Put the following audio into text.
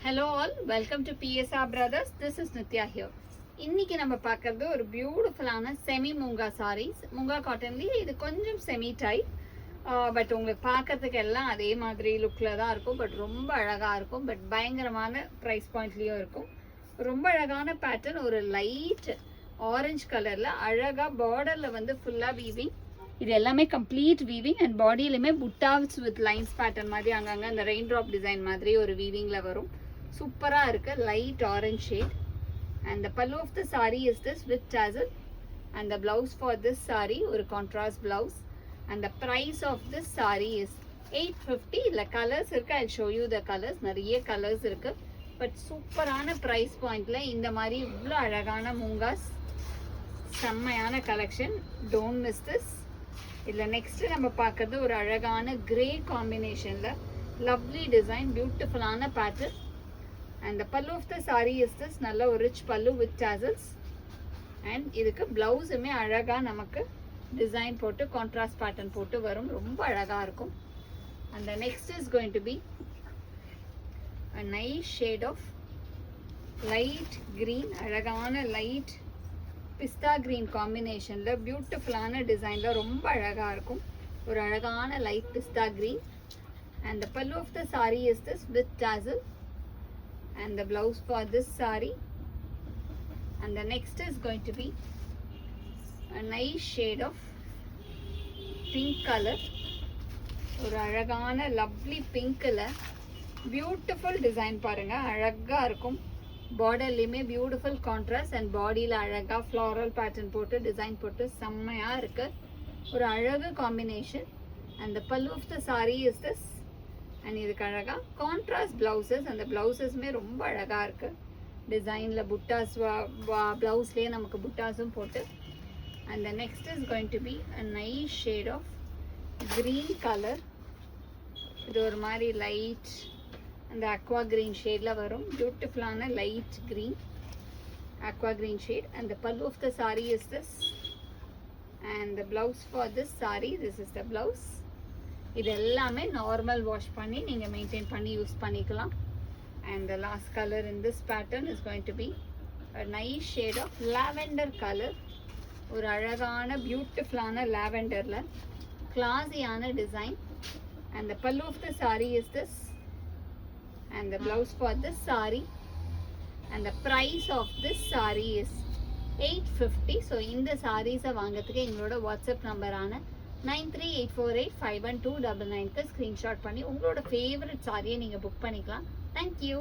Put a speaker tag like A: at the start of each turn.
A: Hello all, welcome to PSR Brothers. This is Nitya here. இன்னைக்கு நம்ம பார்க்கிறது ஒரு பியூட்டிஃபுல்லான செமி மூங்கா சாரீஸ். மூங்கா காட்டன்லேயே இது கொஞ்சம் செமி டைப், பட் உங்களுக்கு பார்க்கறதுக்கு எல்லாம் அதே மாதிரி லுக்கில் தான் இருக்கும். பட் ரொம்ப அழகாக இருக்கும். பட் பயங்கரமான ப்ரைஸ் பாயிண்ட்லேயும் இருக்கும். ரொம்ப அழகான பேட்டர்ன், ஒரு லைட் ஆரஞ்சு கலரில் அழகாக பார்டரில் வந்து ஃபுல்லாக வீவிங். இது எல்லாமே complete weaving and பாடியிலுமே buttas with lines pattern மாதிரி அங்கங்கே அந்த ரெயின் ட்ராப் டிசைன் மாதிரி ஒரு வீவிங்கில் வரும். சூப்பராக இருக்குது, light orange shade. And the pallu of the saree is this with tassel, and the blouse for this saree ஒரு contrast blouse, and the price of this saree is 850. இல்லை colours இருக்குது, I'll show you the colors. நிறைய colours இருக்குது, but சூப்பரான price பாயிண்டில் இந்த மாதிரி இவ்வளோ அழகான மூங்காஸ், செம்மையான கலெக்ஷன். Don't miss this. இதில் நெக்ஸ்ட்டு நம்ம பார்க்குறது ஒரு அழகான கிரே காம்பினேஷனில் லவ்லி டிசைன், பியூட்டிஃபுல்லான pattern. And the pallu of the saree is this, நல்ல ஒரு rich pallu with tassels. And இதுக்கு பிளவுஸுமே அழகாக நமக்கு டிசைன் போட்டு கான்ட்ராஸ்ட் பேட்டர்ன் போட்டு வரும். ரொம்ப அழகாக இருக்கும். And the next is going to be a nice shade of light green, அழகான லைட் பிஸ்தா green காம்பினேஷனில் பியூட்டிஃபுல்லான டிசைனில் ரொம்ப அழகாக இருக்கும். ஒரு அழகான light pista green. And the pallu of the saree is this with tassel. And the blouse for this saree. And the next is going to be a nice shade of pink color. ஒரு அழகான lovely பிங்க்ல beautiful design பாருங்க, அழகா இருக்கும். பார்டர்லையுமே beautiful contrast and பாடியில் அழகா floral pattern போட்டு design போட்டு செம்மையா இருக்கு. ஒரு அழகு combination. And the pallu of the saree is this. And இதுக்கு அழகாக கான்ட்ராஸ்ட் ப்ளவுசஸ், அந்த ப்ளவுசஸ்மே ரொம்ப அழகாக இருக்குது. டிசைனில் புட்டாஸ் ப்ளவுஸ்லேயே நமக்கு புட்டாஸும் போட்டு. And the next is going to be a nice shade of green colour. இது ஒரு மாதிரி லைட் அந்த அக்வா க்ரீன் ஷேடில் வரும். பியூட்டிஃபுல்லான light green Aqua green shade. And the pallu of the saree is this. And the blouse for this saree, this is the blouse. இது எல்லாமே normal wash பண்ணி நீங்கள் மெயின்டைன் பண்ணி யூஸ் பண்ணிக்கலாம். And the last colour in this pattern is going to be a nice shade of lavender colour. ஒரு அழகான பியூட்டிஃபுல்லான லாவெண்டரில் கிளாஸியான design. And the pallu of the saree is this. And the blouse for this saree. And the price of this saree is 850. So இந்த சாரீஸை வாங்கிறதுக்கு எங்களோட WhatsApp நம்பரான 9384851299 screenshot பண்ணி உங்களோட ஃபேவரட் சாரியை நீங்கள் புக் பண்ணிக்கலாம். தேங்க்யூ.